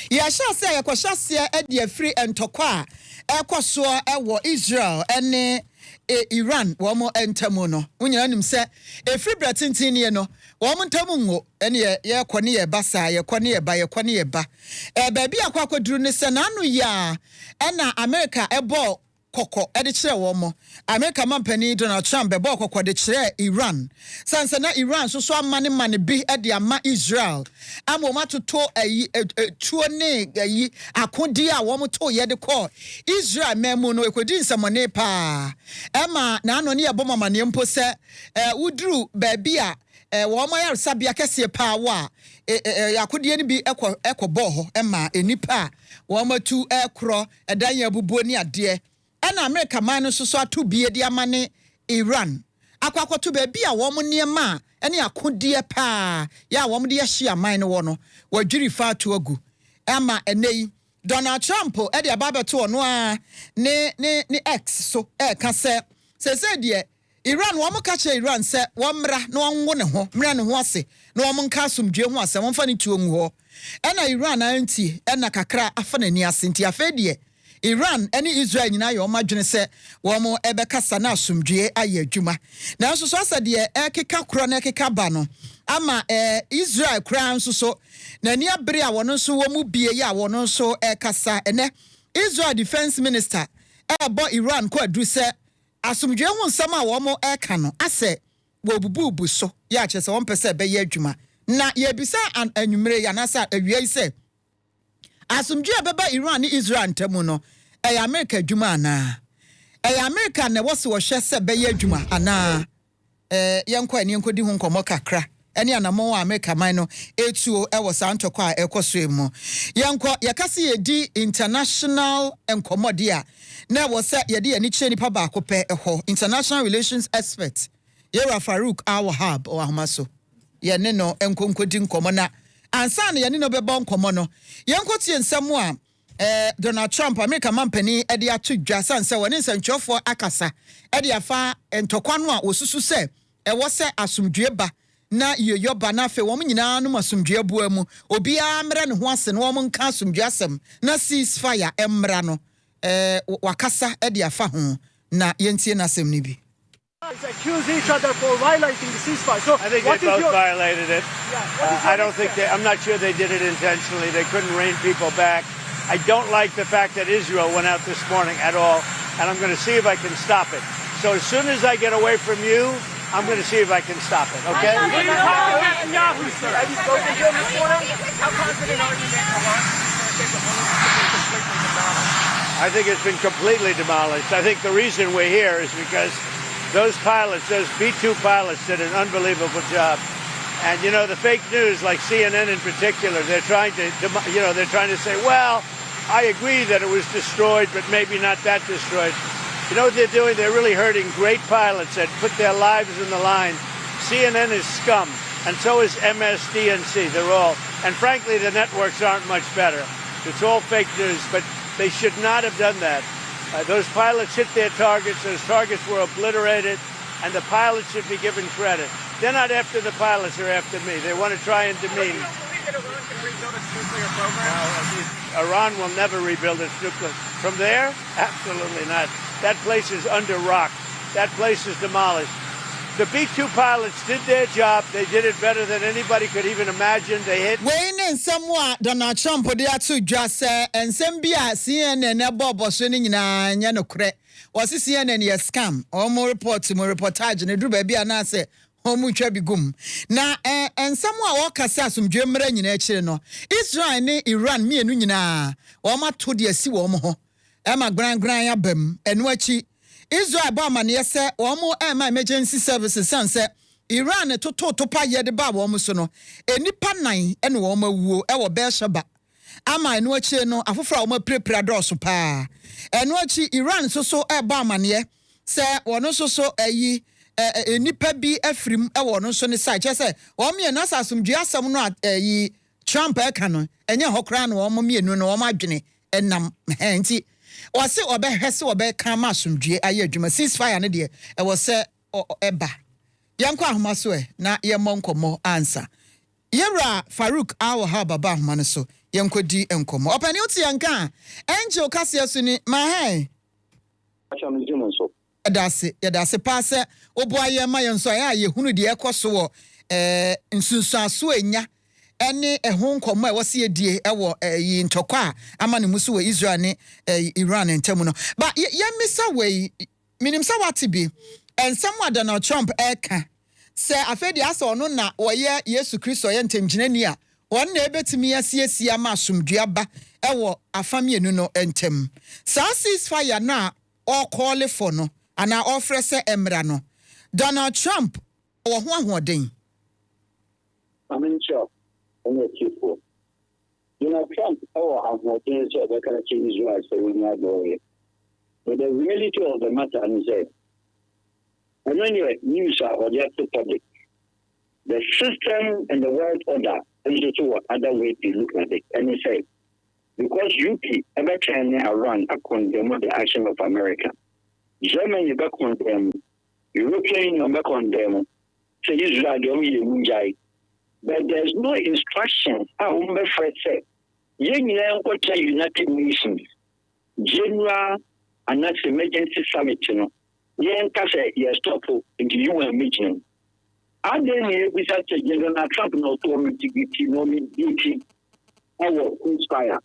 Ya sha say ya kwahyasia e de free entokwa ekoso ewo Israel ene Iran womo entamu no unyina nim se free bratintin ne no womo ntamu ngo ene ye kone ye basa ye kone ye ba ye kone ye ba baabi akwaduru ne se na anu ya ena America ebo koko ede kire womo America mampani Donald Trump ebo koko de kire Iran sanse na Iran so amane bi ede ama Israel amoma toto tuo ne akodi a womo to ye de ko Israel memu no ekodi nsamone pa ema na ano ne yeboma mane mpo se uduru baabi a womo ya sabia kese pa wa yakodi ne bi ekobo ho ema enipa womo tu ekro edan ya bubuo ni ade ena America man no so atu bie di amane Iran akwakoto ba bia wo mo niema ene akodie pa ya wo mo de yahia man no wo no wadwiri fa to agu ema enei Donald Trump e de ababeto no a ne X so ka se de Iran wo mo ka che Iran se wo mra na wonwo ne ho mra ne ho ase na wo mo nka asomdwe ho ase wo mfa ne tuo ngu ho ena Iran anti ena kakra afa nani ase nti afedie Iran any Israel nyina yo madwene se wo mo ebekasa na asomdwe aye adwuma na nso so asa de ekeka kro na ekeka ba no ama Israel kra nso so na ni abere a wono nso wo mu bie ya wono nso ekasa ene Israel defense minister ebo Iran ko adu se asomdwe ho nsam a wo mo eka no ase wo bububu so ya che se won pese be ye adwuma na ye bisa anwumere ya na sa awie se asomdwe beba Iran ni Israel ntamu no America adwuma ana America na wose wo hwe se be ye adwuma ana yenkwa ni yenkodi hu nkomo kakra ene anamo wa America man no etuo ewo santokwa ekoso emu yenkwa yakase yedi international enkomode na wo se yede ani kire nipa ba akopɛ ɛhɔ international relations expert Yera Farouk Al-Wahab o ahmaso ye ne no enkonkodi nkomo na ansa na ye ne no bɛbɔ nkomo no yenkotie nsɛm a Donald Trump America mampani e de atu dwa sanse woni nsantwofo akasa e de afa entokwa no a osusu se e wo se asomdwe ba na yeyo ba na fe wom nyina no asomdwe boa mu obi a mra ne ho ase no wom nka asomdwe asem na ceasefire emra no wakasa e de afa ho na yentie na asem ni bi. Accuse each other for violating the ceasefire. So I think they both violated it. I don't think I'm not sure they did it intentionally. They couldn't rein people back. I don't like the fact that Israel went out this morning at all, and I'm going to see if I can stop it. So as soon as I get away from you, I'm going to see if I can stop it, okay? Have you spoken to him this morning? How confident are you that Tehran is going to get the whole completely demolished? I think it's been completely demolished. I think the reason we're here is because those pilots, those B-2 pilots, did an unbelievable job. And, you know, the fake news, like CNN in particular, they're trying to say, well, I agree that it was destroyed, but maybe not that destroyed. You know what they're doing? They're really hurting great pilots that put their lives in the line. CNN is scum, and so is MSDNC. They're all, and frankly, the networks aren't much better. It's all fake news, but they should not have done that. Those pilots hit their targets. Those targets were obliterated, and the pilots should be given credit. They're not after the pilots, they're after me. They want to try and demean. You don't believe that Iran can rebuild its nuclear program? Iran will never rebuild its nuclear. From there? Absolutely not. That place is under rock. That place is demolished. The B-2 pilots did their job. They did it better than anybody could even imagine. They hit. When someone Donald Trump de atu just and sembia CNN e bobo so ni nyina nya no kre. Was CNN ye scam. Or more reports, more reportage ne dru ba bia na say homu twa bigum. Na and someone walk asasum dwemra nyina akire no. Israel ne Iran mienu nyina. Wo ma to de asi wo mo ho. E ma gran abam enu achi Israel ba ma ne yese wo mo emergency services sanse Iran to pa ye de ba wo mo so no enipa nan ene wo ma wuo e wo be sheba ama enu achi no afofra wo ma prepare dose pa enu achi Iran so e ba ma ne se wo no so ayi enipa bi afrim e wo no so ne sai che se wo me na asasumdwe asam no ayi Trump e ka no enye hokra no wo mo mienu no wo ma dwene enam nti wase obehwese obeka ma asumdwe aye adwuma ceasefire ne de e wo se eba yanko ahomaso na ye monkomo answer Yera Farouk Al-Wahab baba ahoma ne so Yankodi enkomo. Opani uti yanka. Angel kasi asuni mahai. Yadase pase oboaye ma yenso ya ye hunu de ekoso nsunsuaso enya ene ehun nkomo e wose yedie ewo yi ntokwa ama ne musu we Israel ne Iran ntemu no ba ye misa we minim sa watibi ensam Donald Trump eka se afedi asa ono na woye Yesu Kristo ye ntemgyinani a won na ebetimi asiesia ma asomduaba ewo afamienu no entem sa ceasefire na all call for no and I offer se emra no Donald Trump or hoden I'm sure only people Donald Trump hoden so they can change Israel so we not go here. But the reality of the matter is that and when you news are just the public the system and the world order is also other way to look at it and he said because UK ever can run a condemn the action of America. Germany back on them, European Union back on them, say Israel the only Munjai. But there's no instruction. How Fred said, United Nations, General and that's emergency summit, stop in the UN meeting. And then we said General Trump not to mediate our ceasefire.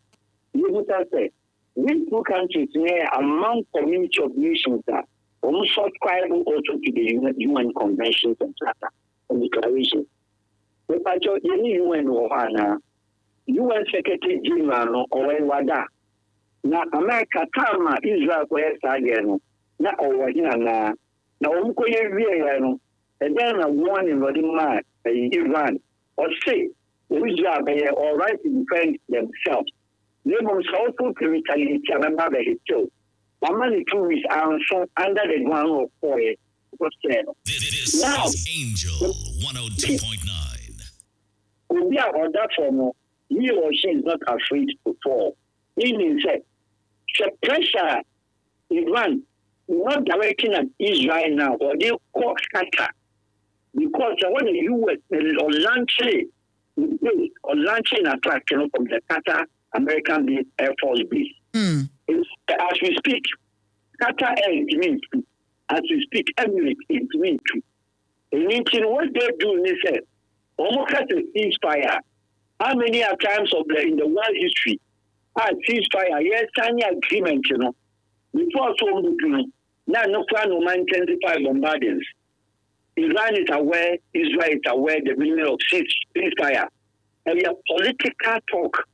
You would have said, these two countries among community of nations that almost subscribe also to the UN conventions and charter and declarations. The patio UN Ohana, UN Secretary General or Wada. Now America Tama Israel Sagano, not over here now. Now Umko and then a one in Vladimir Iran or say Israel all right to defend themselves. They must also retaliate and remember his joke. Many tourists are under the ground of oil. This is Angel 102.9. We are on that form. He or she is not afraid to fall. Meaning that the pressure Iran not directing at Israel now, or they call Qatar. Because when the US launching attack from the Qatar American Air Force Base. As we speak, Qatar Air is meant to. As we speak, Emirates is meant to. And what they do is that almost at a ceasefire. How many times in the world history ceasefire? Yes, signing agreement, Before so now no plan no intensify bombardments. Iran is aware, Israel is aware the meaning of ceasefire. And we have political talk.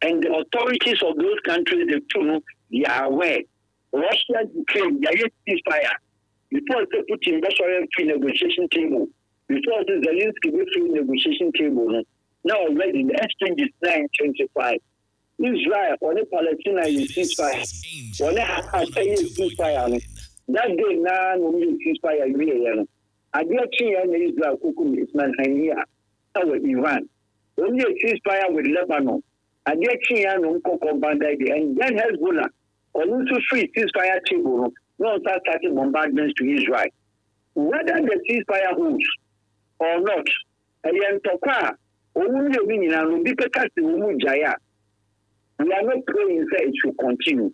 And the authorities of those countries, they are aware. Russia declared their ceasefire. Before they put in the free negotiation table, before the Zelensky free negotiation table, now already the exchange is 925. Israel, or the Palestine is ceasefire. When they have ceasefire, that day now, when you ceasefire, I get Israel, Kukum is Manhania, Iran. When you ceasefire with Lebanon, and yet and then Hezbollah also free ceasefire table no start starting bombardments to Israel. Whether the ceasefire holds or not, we are not praying say it should continue.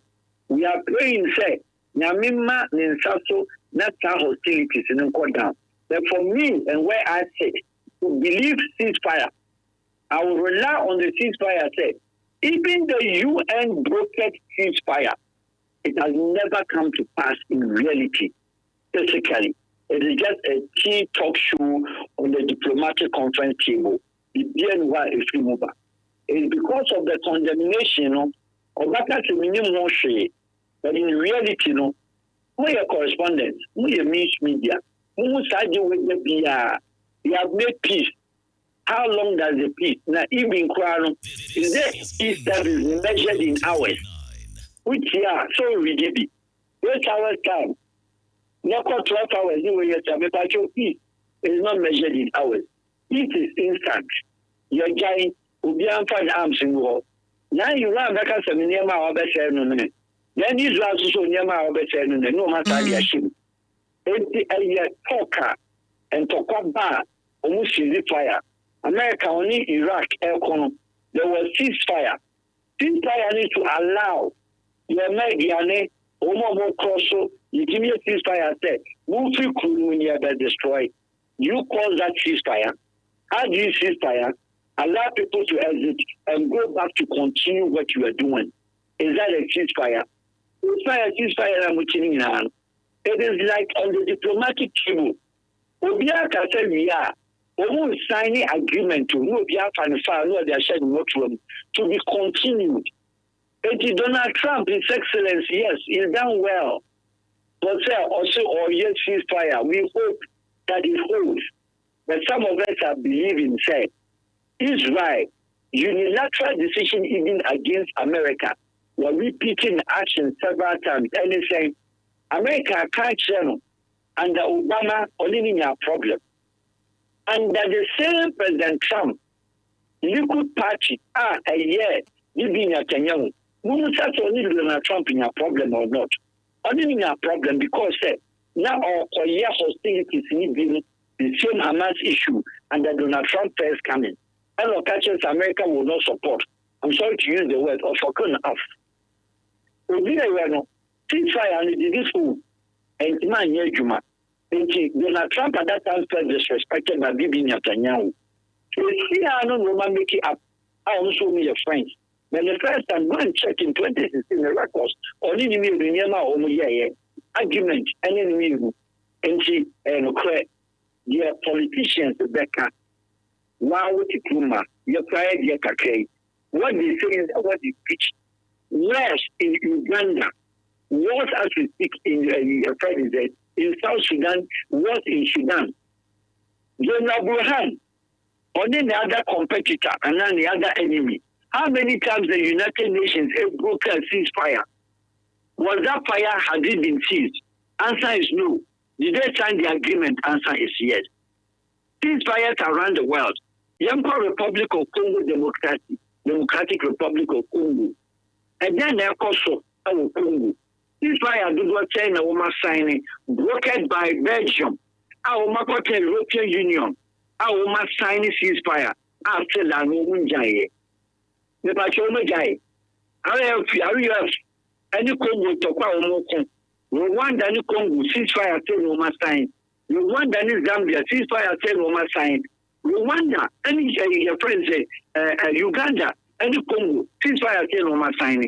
We are praying say Nyamima Ninsaso not hostilities in go down. But for me and where I say to believe ceasefire, I will rely on the ceasefire. Say, even the UN brokered ceasefire, it has never come to pass in reality. Basically, it is just a key talk show on the diplomatic conference table. The BNY is remover. It is because of the condemnation of that minimum share. But in reality, we are correspondents, we are news media, we have made peace. How long does the peace? Now, even Crown is there peace that is measured in hours, which are so ridiculous. 8 hours time, not 12 hours. Peace is not measured in hours. Peace is instant. You're giant. Ubian find arms in war. Now you run back as a minimum of a then Israel also near my better no matter the ship. A talker and talk bar almost fire. America only Iraq air con there was ceasefire. Ceasefire needs to allow your media, Omo Crosso, you give me a ceasefire, say, move to Kulunia that destroy. You call that ceasefire. How do you ceasefire? Allow people to exit and go back to continue what you are doing. Is that a ceasefire? Ceasefire, I'm watching now. It is like on the diplomatic table. Obiaka said we are almost signing agreement to no Obiaka and file no they are sharing workroom to be continued. And Donald Trump, His Excellency, yes, he's done well. But also, yes, ceasefire. We hope that it holds. But some of us are believing, say, Israel, unilateral decision even against America. We're repeating action several times. And they say, America can't channel under Obama only in a problem. Under the same President Trump, Likud Party a year living at Netanyahu. We will start only Donald Trump in a problem or not. Only in a problem because now our year hostilities need the same Hamas issue under Donald Trump first coming. And our catches America will not support. I'm sorry to use the word of off. Ceasefire and this fool and man Juma. Donald Trump at that time felt disrespected by Bibi Netanyahu. So see, I don't know, make it up. I also meet your friends. But the first time, go and check in 2016 the records. Only me, the argument, and then me, and she, and your politicians, Becca, wow, what you kuma, your pride, your kake. What they say is what they preach. West in Uganda, what as we speak in your president, in South Sudan, what in Sudan. General Burhan, on the other competitor and then the other enemy. How many times the United Nations have broken a ceasefire? Was that fire, had it been seized? Answer is no. Did they sign the agreement? Answer is yes. Ceasefires around the world. Yampa Republic of Congo Democratic Republic of Congo. And then there also our Congo. Ceasefire do not say a woman signing, brokered by Belgium. Our European Union. Our woman signing ceasefire. After that, woman jaye. The Bachoma guy. I have any Congo to Kwamoko. Rwanda any Congo ceasefire say no must sign. Rwanda any Zambia ceasefire say no must sign. Rwanda any your friends say Uganda any Congo ceasefire say no must sign.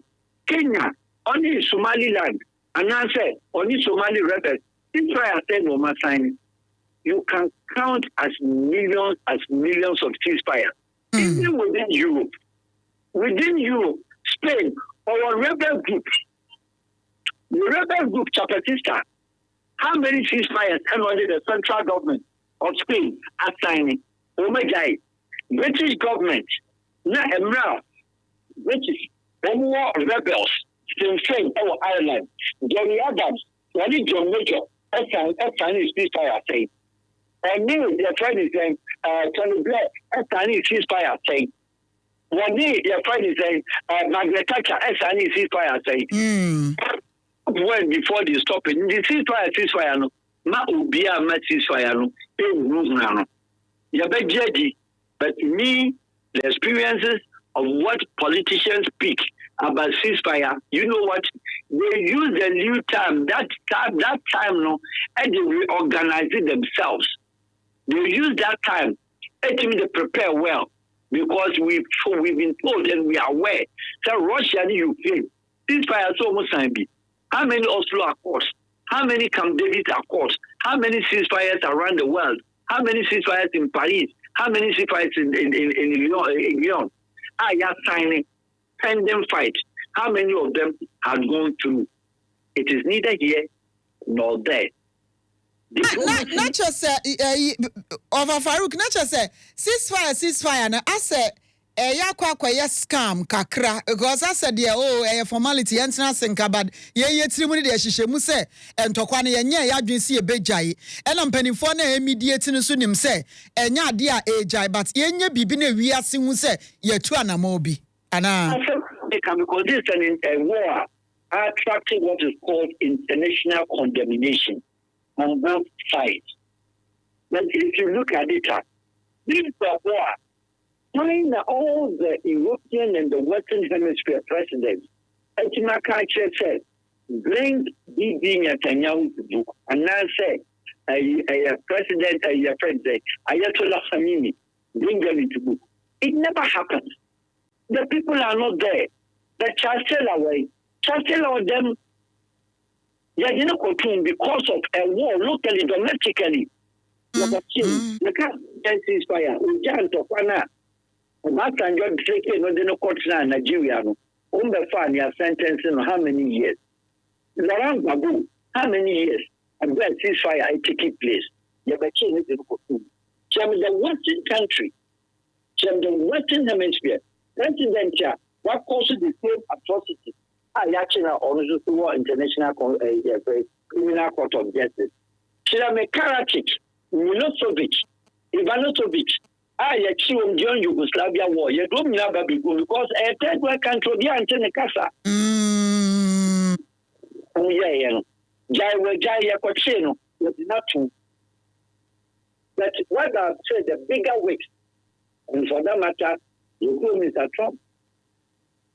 Kenya only Somaliland and I said only Somali rebels ceasefire say no must sign. You can count as millions of ceasefire. Even within Europe. Within Europe, Spain, our rebel group, the rebel group Zapatista, how many ceasefires under the central government of Spain are signing? Oh my God, British government, now British, more rebels, Sinn Féin, our Ireland, Jerry Adams, John Major, Chinese ceasefire saying. And now they're trying to say, Tony Blair, Chinese ceasefire saying. One day, your friend is saying, Margaret Thatcher, SNE ceasefire saying, when before they stop it, the ceasefire, no, ma ubia ma ceasefire, no, no, you're judgy, but me, the experiences of what politicians speak about ceasefire, you know what? They use the new term, that time, no, and they reorganize it themselves. They use that time, and they prepare well. Because we've been told and we are aware that Russia and Ukraine, ceasefire is almost signed. How many Oslo Accords? How many Camp David Accords? How many ceasefires around the world? How many ceasefires in Paris? How many ceasefires in Lyon? Are signing pending fight? How many of them have gone through? It is neither here nor there. Not just over Farouk, not just ceasefire. No, I said, scam kakra because I said, a formality, and nothing about ye trimony, she must say, and Tokwane, and ya didn't see a bejai, and I'm penny for a mediating soon him say, and ya dear ejai, but ye bibine we are sing say, ye tuana mobi. And because this is a war attracting what is called international condemnation on both sides. But if you look at it, this is a war find all the European and the Western Hemisphere presidents, Etimaka said, bring Bibi Netanyahu to book, and now say, a president, Ayatollah Khamenei, bring them into book. It never happens. The people are not there. The chancellor of them, they didn't continue because of a war locally, domestically. The ceasefire. We can't talk now. Back and you're taking no court now, Nigeria. Umbefa sentencing how many years? Laurent Gbagbo, how many years? And when ceasefire taking place, the Western country, the Western Hemisphere, President, what causes the same atrocity? Actually, on International Criminal Court of Justice. Shirame Karadzic, Milosevic, Ivanovic, during Yugoslavia war. You don't know because a third world country, the Antenna Jaya Cochino was not true. But what I've said, the bigger weight, and for that matter, you go, Mr. Trump.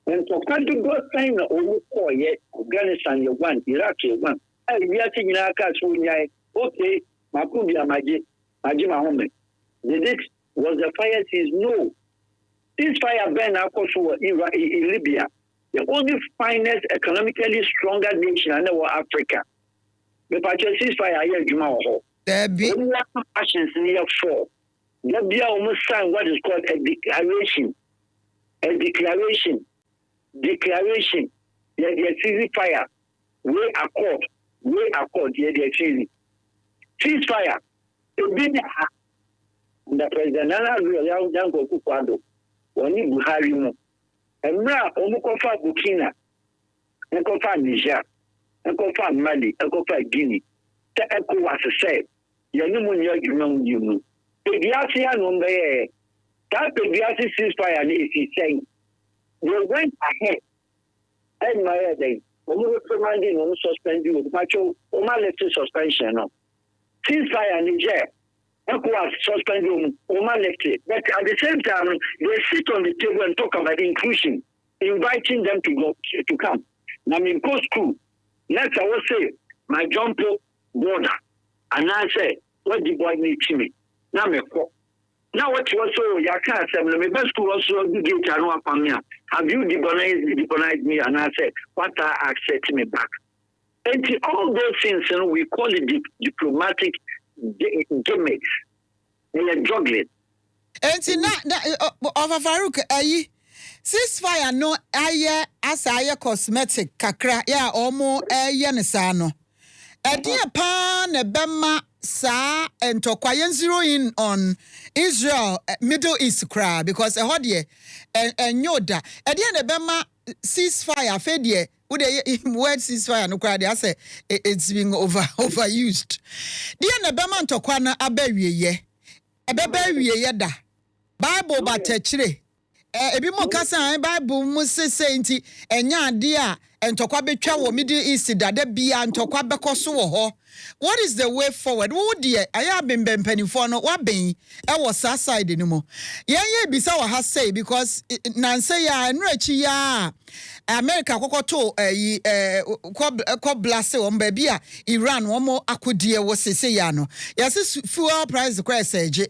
And for country go sign over 4 years, Afghanistan, you want, Iraq, you want. We are taking our cars, okay, Makudia Maji Mahome. The next was the fire says no. This fire burned out in Libya, the only finest, economically stronger nation in Africa. The ceasefire here, Jumaho. There be actions near 4. There be almost signed what is called a declaration. A declaration. The ceasefire. We accord. The ceasefire. The president Dango Kukwado. Oni Buhari mo. Emra omukofa Burkina. Enkofa Niger. Enkofa Mali. Enkofa Guinea. Te ECOWAS said. Yanimu nyumu. Pediasi anombe. That pediasi ceasefire is saying. They went ahead. And my day. Omu suspend you. Macho. Oma left suspension. Ceasefire Niger. ECOWAS suspend you. Oma left it. But at the same time, they sit on the table and talk about inclusion, inviting them to come. Now, in post school, next I will say, my jump border. And I say, what the boy need to me? Now, now what you also, you can't say, my best school also, you get a no family. Have you demonized me? And I say, what I accept me back. And all those things, we call it diplomatic gimmicks. They are juggling. And of Farouk, ceasefire no aye asaya cosmetic kakra ya omo yenesano. Edia pa ne bema sa entokwayen zero in on Israel Middle East cry because hodie enyoda. Edia ne bema ceasefire fedie would word ceasefire no cry. I say it's being overused. Dia ne bema ntokwana abewie ye. Ebebewie ye da. Bible batechire. Ebi mo kasa Bible mu sese nti enya ade a entokwa betwa wo Middle East dada bia entokwa bekoso wo ho. What is the way forward? Wo de aya bempenifo no wa ben e wo sa side ni mo. Yenye bisa wa ha say because nanse ya enrachi ya America kokoto ko blase wo mba bia Iran wo mo akodie wo sese ya no. Yes fuel price crash eje.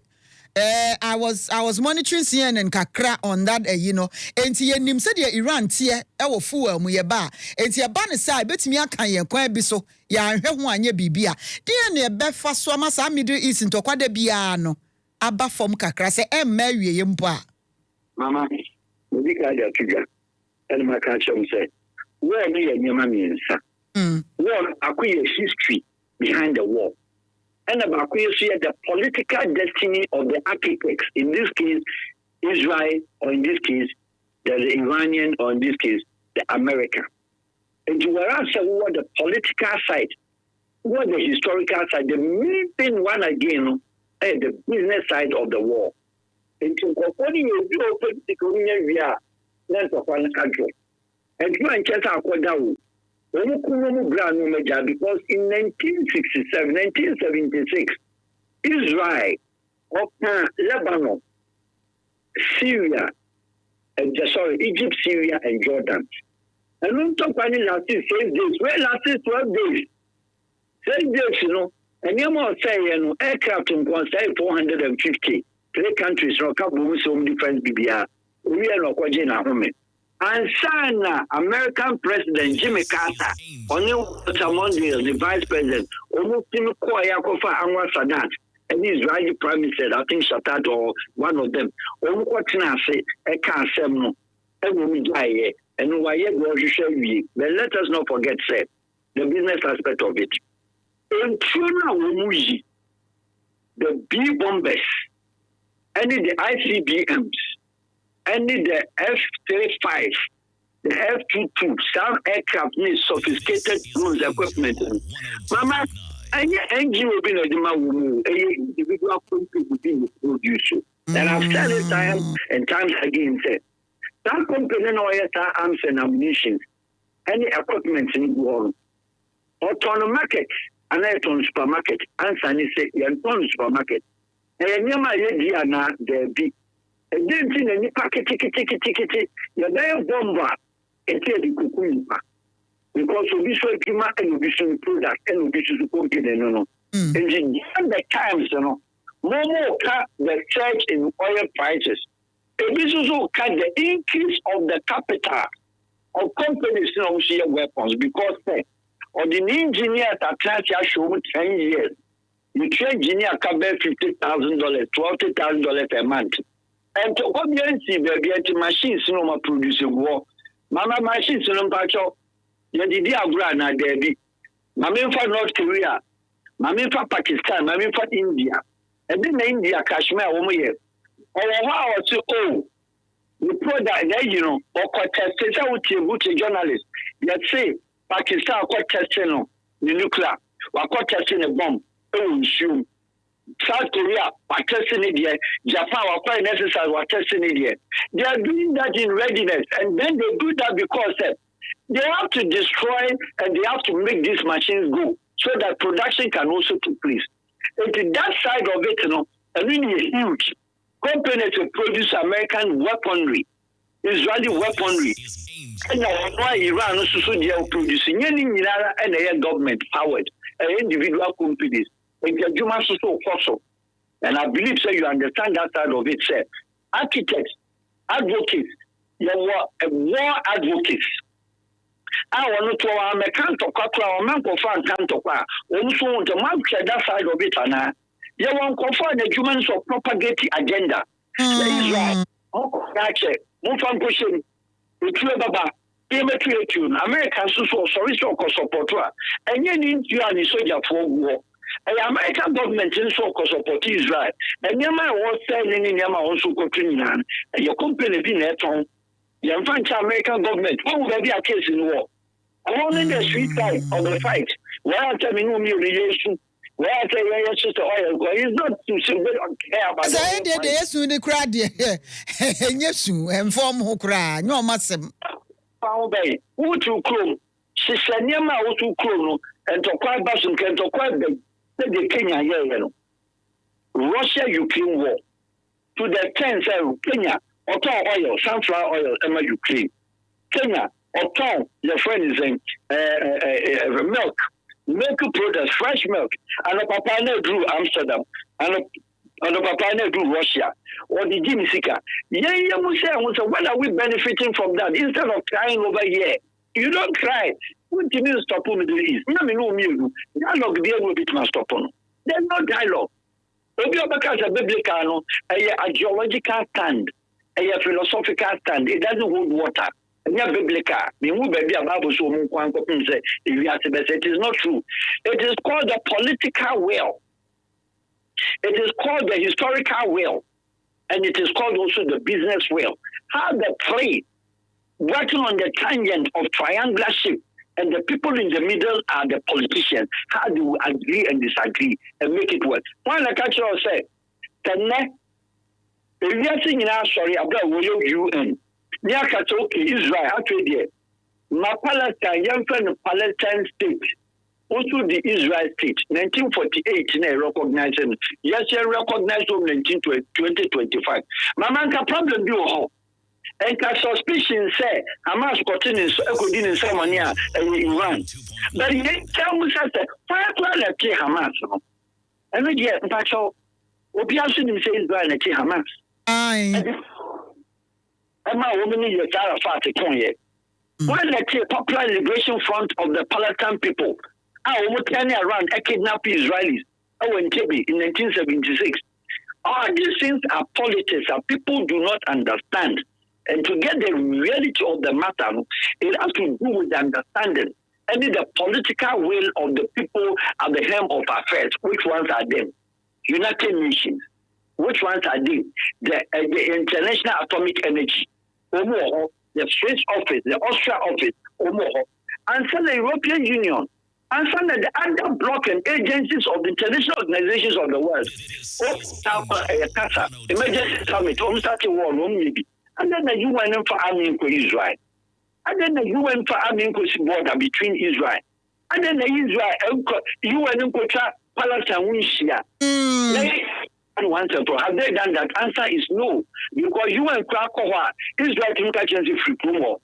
I was monitoring CNN kakra on that enti yenim se de Iran tie wo fuel mu ye ba enti e ba ne sai betimi aka ye kwan bi so ya hwe ho anya bibia de ne e be fa so ma sa Middle East ntokwada bia no aba fom kakra se emma wie ye mpo a mama obi ka ja tuga and my catchum say where me ye nyama mi nsa war akoye history behind the war. And about the political destiny of the architects, in this case, Israel, or in this case, the Iranian, or in this case, the American. And to where I say what the political side, what the historical side, the main thing one again, is the business side of the war. And to according to the political area, that's one country. And you and Chester Akwadao. Because in 1967, 1976, Israel, Lebanon, Syria, Egypt, Syria, and Jordan. And we talk about it last 6 days. Well, last 12 days. 6 days, and you more say, aircraft in 450. 3 countries, no couple of some different BBR. We are not quite home. And Sana, American President Jimmy Carter, on the Vice President, almost in Koyakofa Anwar Sadat, and the Israeli Prime Minister, I think Sadat or one of them, almost what can I say, I can't say no, and why you shall be. But let us not forget, say, the business aspect of it. In Tuna, the B bombers, and the ICBMs, and the F-35, the F-22, some aircraft need sophisticated drones equipment. Mama, any engine will be a individual company within the producer. And I've said it time and times again, said, some company no arms and ammunition, any equipment in the world, autonomous market, and on supermarket, and Sunny say, you're on supermarket. And near my idea now, there be. And then in any packet, ticket, you're there bomber, and tell the cuckoo. Because of this way, you might be product and be supposed to know. And in the times, more cut the surge in oil prices. And this also cut the increase of the capital of companies now share weapons because or the engineer at Atlantic show 10 years. You train engineer can pay $50,000, $20,000 per month. And to come here and see the machines no producing war. Mama machines no pacho. You did agrana debi. Mama for North Korea. Mama for Pakistan. Mama for India. And then India Kashmir over here. Or how to the product or contested out to journalists. Let's say Pakistan got testing the nuclear. We got testing a bomb. South Korea are testing it here. Japan are quite necessary. We're testing it here. They are doing that in readiness, and then they do that because they have to destroy and they have to make these machines go so that production can also take place. And that side of it, I mean, is huge. Companies to produce American weaponry, Israeli weaponry. And why Iran also producing any and a government powered individual companies. And I believe so you understand that side of it, sir. Architects, advocates, you are war advocates. I want to our mechanical or man for fan can't also want to mark that side of it, and you want to find the humans of propagate agenda. Israel, move on pushing the Baba, Americans so sorry support, and you need to have a soldier for war. The American government in so support Israel, and Yama was selling in Yama also continuing, and your company being at home. The American government, what would be a case in war? Only the street side of the fight, where I tell me no relation, where I say yes to oil, it's not to say we don't care about it. Yes, the crowd, yes, and form who cry, no massive. Found by who to clone, she said, Yama, who to clone, and to quite Bassum can to quite the Kenya, Russia Ukraine war to the 10th Kenya, or oil, sunflower oil, and Ukraine. Kenya, or your friend is in milk products, fresh milk, and a papana drew Amsterdam, and a papana drew Russia, or the Jimisika. When are we benefiting from that? Instead of crying over here, you don't cry. What do you mean stop on the Middle East? Dialogue there will be to stop on. There's no dialogue. Because a biblical, a geological stand, a philosophical stand, it doesn't hold water. Biblical. It is not true. It is called the political will. It is called the historical will. And it is called also the business will. How the play working on the tangent of triangular shape, and the people in the middle are the politicians. How do we agree and disagree and make it work? One like I said, if you are saying now, sorry, about UN. Israel, actually, my Palestine, young friend of Palestine state, also the Israel state, 1948, recognized. Yes, recognized from 2025. Mamanka problem do ho. And suspicion say Hamas continue in ceremony in Iran. But he tell me that why Hamas? And yet, in fact, so Obiasu say Israel and Hamas. Aye. And my woman is a Arafat Konye. When the Popular Liberation Front of the Palestinian people, I will turn around and kidnap Israelis. Oh, in Kebi in 1976. All these things are politics that people do not understand. And to get the reality of the matter, it has to do with the understanding and the political will of the people at the helm of affairs. Which ones are them? United Nations. Which ones are them? The International Atomic Energy. The Swiss office, the Austria office, and the European Union, and some of the other bloc and agencies of the international organizations of the world. Emergency summit, war, and then the UN for arming for Israel, and then the UN for arming border between Israel, and then the Israel UN for Palestine. And have they done that? Answer is no, because UN Israel can catch a free promo.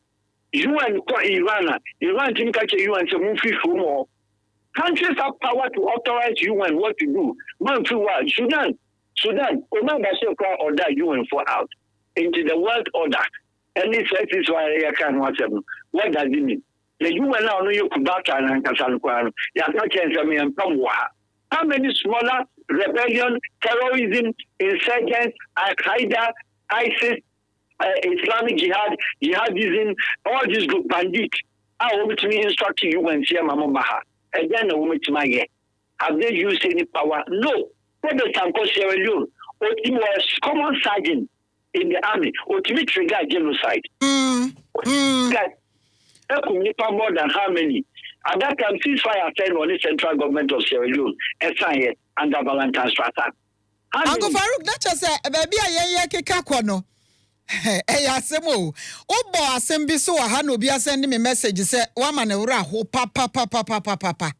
UN Iran can catch a UN to free promo. Countries have power to authorize UN what to do. Sudan, remember or that UN for out into the world order. And this is why I can't watch them. What does it mean? The UN now know you could back and Kasan. You have not changed me and come. How many smaller rebellion, terrorism, insurgents, Al-Qaeda, ISIS, Islamic Jihad, jihadism, all these group bandits are over to me instructing you and say Mama Maha. And then the woman to my year. Have they used any power? No. What does Sanko Sierra Leone? Or he was common sergeant in the army, or to me trigger genocide. More than how many? At that time, ceasefire signed on the central government of Sierra Leone, SIA, under Valentine Strata. Uncle Farouk, that just a baby, I kekakono. Hey, Asemo. Obo Asembi so a hano be sending me messages. Say, woman, ho papa.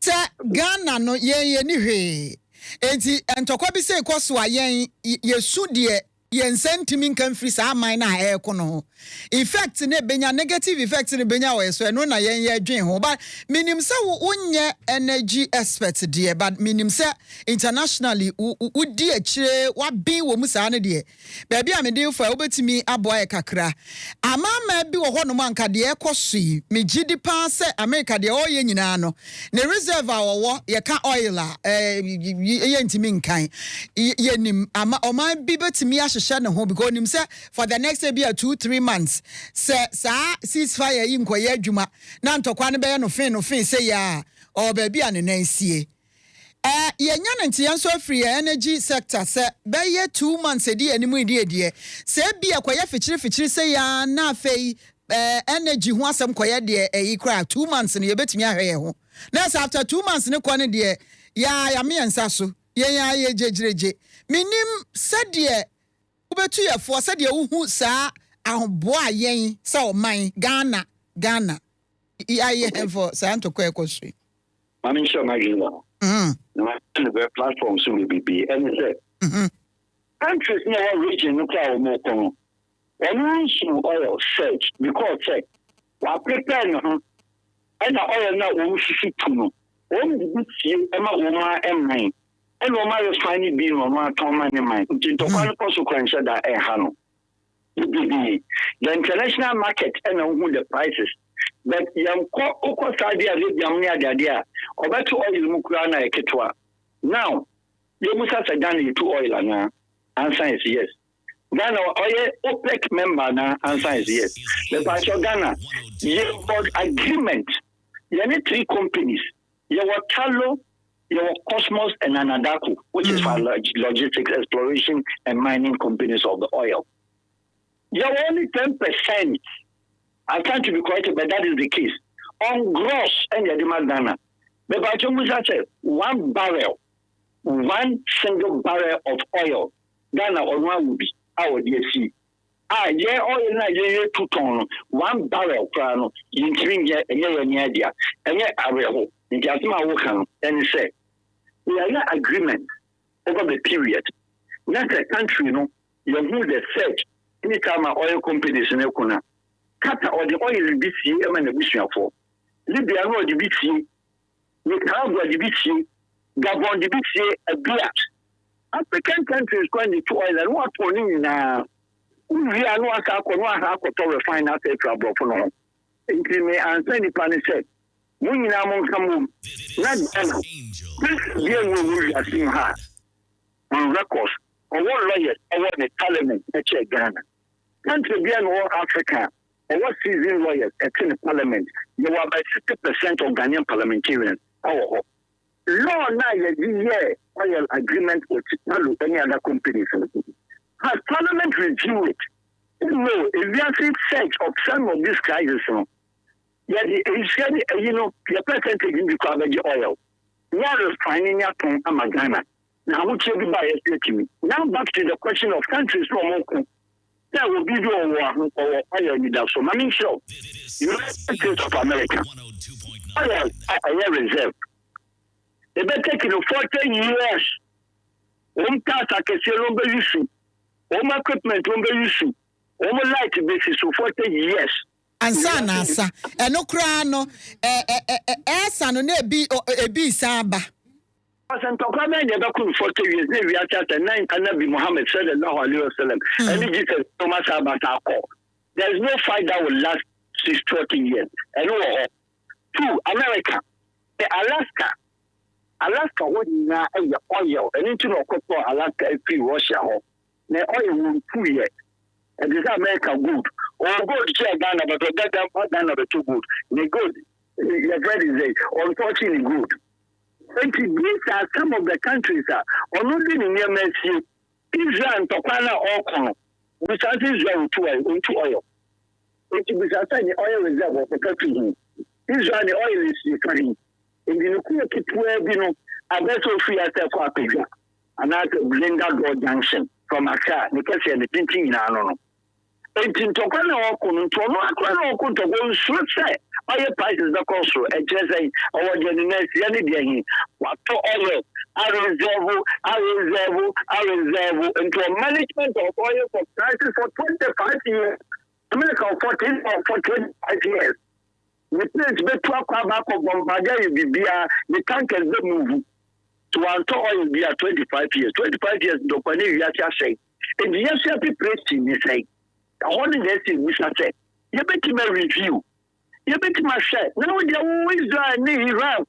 Say, Ghana no ye anyway. And Tokobi say, Koswa yen, ye sudie. Yen sentiment can free sa mine air kono. Effect ne benya negative effect ne benya we so no na yen dwen ho but minim se unye energy expert dear but minim se internationally udi akire wa bin wo musa ne de baby a me dey for obetimi aboa kakra amama bi wo hono manka de ekosui me gidi pa se America de oye nyina no ne reservoir wo ye ka oil a ye ntimi nkan ye nim ama oman bi betimi ne ho because nim say for the next maybe 2-3 months say ceasefire yi nkoye adwuma na ntokwa ne be no fin say ya or baby an nansie yenya ntia nso free energy sector say be ye 2 months edi animu edi say bia koye fichiri say ya na afei energy ho asem koye de yi kra 2 months ne ye betimi ahwe ho na after 2 months ne ko ne de ya me ensa so ye jejereje minim said de ubetu ye for said ye uhu sa ahoboa yen sa o man Ghana iye for sa ntokwa ekosui mami sure my gino na the platform so will be and say countries in our region no kwa mo kon and issue oil search because say wa prepare no and oil na wo shishi tu no o ndi tie e ma wo ma emman and wo ma refine bi no ma ton man man nti to kwa no so kwan da e ha no the international market and who the prices but yam ko Saudi Arabia mnia dadia obeto oil mukura na eketwa now you must have done to oil na answer is yes Ghana oil OPEC member na answer is yes the pastor Ghana you got agreement you need 3 companies you were Talo you were Cosmos and Anadaku which is for logistics exploration and mining companies of the oil. You're only 10%. I can't be corrected, but that is the case. On gross, and the demand Ghana. But by said 1 barrel, 1 single barrel of oil, Ghana or one would be our DSC. yeah, oil na ye 2 ton, 1 barrel crano, you drink ye near dia, and yet I will. In Jasma Wokan, and say, we are not agreement over the period. Not a country, you move the search anytime oil companies in Ekona. Qatar or the oil in BC, and the mission for Libya or the BC, Nicaragua the BC, Gabon the BC, a black. African countries going to oil and what for now. We are not to refine our trouble for no. Including and send the planet said, when you are among some not this year we are seeing her on records or what lawyers or what the parliament at Ghana. Country beyond all Africa or what season lawyers at the parliament, you are by 60% of Ghanaian parliamentarians. Oh, law now year oil agreement with any other companies. Has Parliament reviewed it? No, if you have search of some of these crises, the percentage in the coverage oil. You are refining your tongue, Amagana. Now, which everybody is to me. Now, back to the question of countries from Hong. That will be your oil without so many show. United States of America. Oil, I reserve. They better take 14 years. One task I can say, issue. All my equipment won't be issue. All my light basis for 40 years. And son, answer. And no crano, son, a be saba. As I'm talking about 40 years, we are at 9 and Nabi Muhammad said, Allah alayhi wa sallam. And he said, Thomas Abatako. There is no fight that will last 40 years. And no, 2, America, Alaska, what is now oil, and into Alaska, Russia. The oil will 2 years. And this America good. Or good share Ghana, but Ghana too good. The good, your bread is unfortunately good. And these are some of the countries that are not in near Messi, Israel and Tokana or Kono, which are Israel into oil. It is the oil reserve of the country. Israel, the oil is different. In the nuclear kit where I bet so free as a picture. And that's a blended road junction. From Accra, because the thinking in Anono. And in Tokana or Kuntono, Aquano Kunto, should say, oil prices the cost a Jesse or the next Yanni, what to oil, I reserve into a management of oil for prices for 25 years. America for 25 years. The place between Kwabako Bombardier, the tankers that move. To alter oil be at 25 years. 25 years, the company we are saying. And the answer be preaching, you say. All the next thing we say. You better my review. You better my share. Now they always need Iran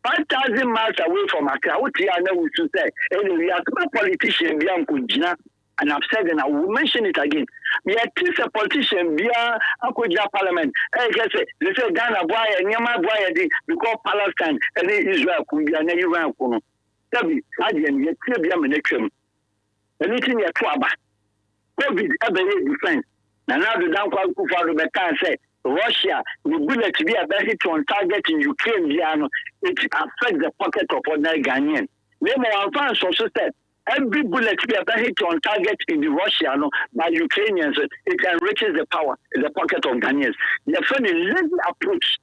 5,000 miles away from Accra. What I know we should say. Anyway, as a politician, and I've said, and I will mention it again. We are a politician via Akuja Parliament. They say Ghana boy and Yama boy because Palestine and Israel could be an Iran. Tabi, Adian, yet be a minute. Anything at Twaba. COVID ever defense. And now the down for the say Russia, the bullet to be a hit on target in Ukraine, it affects the pocket of ordinary Ghanaian. Name one fans also said every bullet to be a hit on target in the Russia by Ukrainians, it enriches the power in the pocket of Ghanaians. The funny lazy approach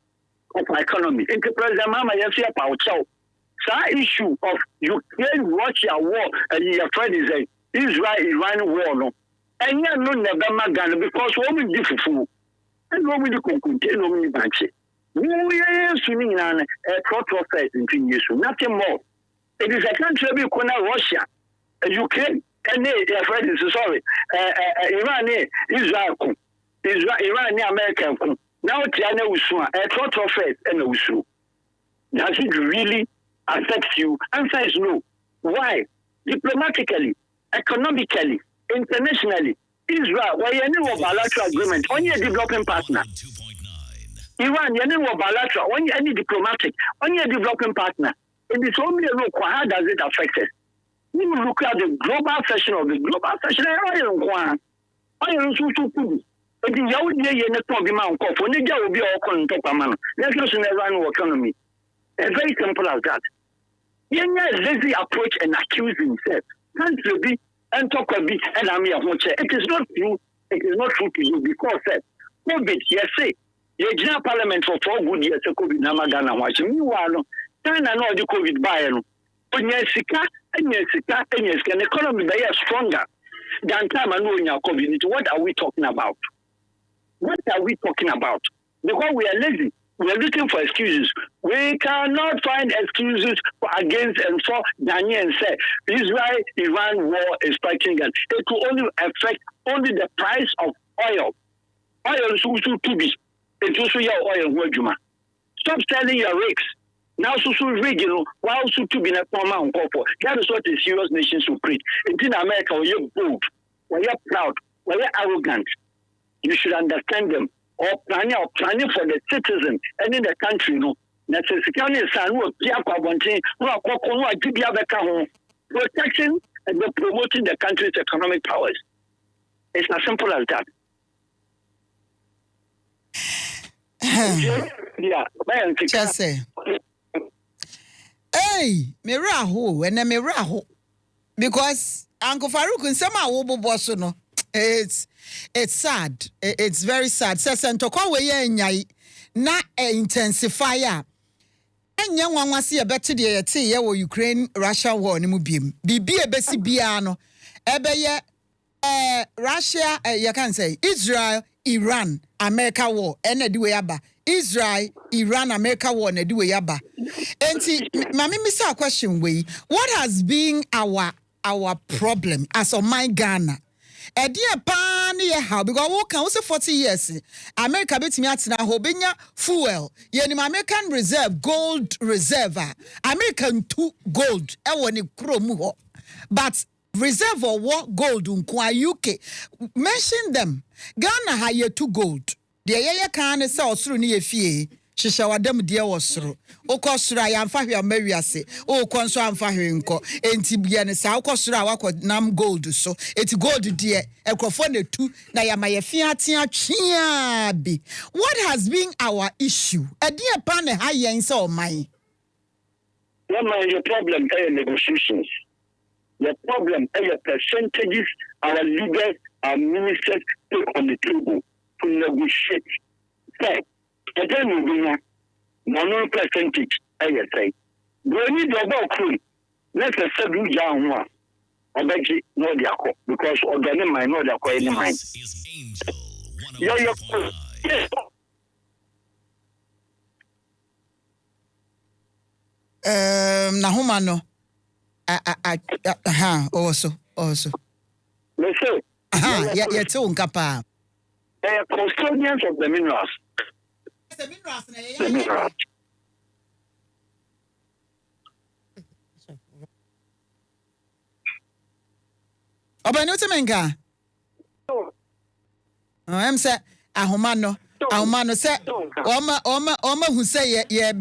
of our economy. Into President Mama, you see a power chow. So issue of Ukraine-Russia war, and your friend is a Israel-Iran war, and you know never Magana because women difficult, and women contain women banks. We are swimming on a protest in 2 years, nothing more. It is a country we call Russia, Ukraine, and their friend is sorry, Iran, Israel, Iran, American. Now, Tiana Usua, a protest and Usu. Does it really affect you? Answer is no. Why? Diplomatically, economically, internationally, Israel, why you know bilateral agreement, only a developing partner. Iran, you know bilateral, only any diplomatic, only a developing partner. It is only a look, how does it affect us? We will look at the global session of the global session. I don't know. But in your year, you know, be Mount Coff, when you will be all on top of man. Let's listen to Iran economy. It's very simple as that. You know, lazy approach and accuse himself. Can't you be and talk a bit and I'm here. It is not true. it is not true to you because COVID, yes, say, you general parliament for 4 good years, COVID, Namagana, watching. Meanwhile, China know the COVID by when you're sick, and the economy they are stronger than time and knowing our community. What are we talking about? What are we talking about? Because we are lazy. We are looking for excuses. We cannot find excuses against and for Daniel and say Israel Iran war is fighting again. It will only affect only the price of oil. Oil is also to be. It's also your oil. Stop selling your rigs. Now, so regional, while to be a former and corporate. That is what the serious nations will preach. In America, where you're bold, where you're proud, where you're arrogant, you should understand them. Or planning for the citizen and in the country, no. Necessarily, protection and promoting the country's economic powers. It's as simple as that. Just say. Hey, Miraho, and a Miraho. Because Uncle Farouk and some Wobo Bossono. It's sad. It's very sad. Says and talk away na intensifier. And young one was a better day at Ukraine Russia war ni mubim. Bibi a besi biano. Ebe Russia, you can say Israel, Iran, America war, and a duaba. Israel, Iran, America war, and a duaba. And see, Mammy, miss our question way. What has been our problem as of my Ghana? A dear pan ye how because we can also 40 years. America bet me at now hobenya fuel. Yenim American reserve gold reserve. American 2 gold. Ewoni kromu ho. But reserve or what gold unkwa UK. Mention them. Ghana ha ye 2 gold. De ye kan say osuru ni efie. Shisha wadam de osuru. Okosura ya mfa hwe amawiase. Okonso amfa hwe nko. Enti bia ne sa okosura wakọ nam gold so. Eti gold de ekrofo na 2 na ya mayefi atia twia bi. What has been our issue? Adie pa ne ha yen se o man. Your problem is negotiations. The problem is the percentages our leaders, our ministers take on the table to negotiate. Say, and then we will no percentage, I say. We need the about crew. Let's say do down one. I beg you, no, because organic might know the quiet mind. This is Angel 101.5. Nahumano. Also. Let's say. Yeah, too, Nkapa. They are custodians of the minerals. The minerals. Obanutemenga. I'm say ahomano say oma hu say ye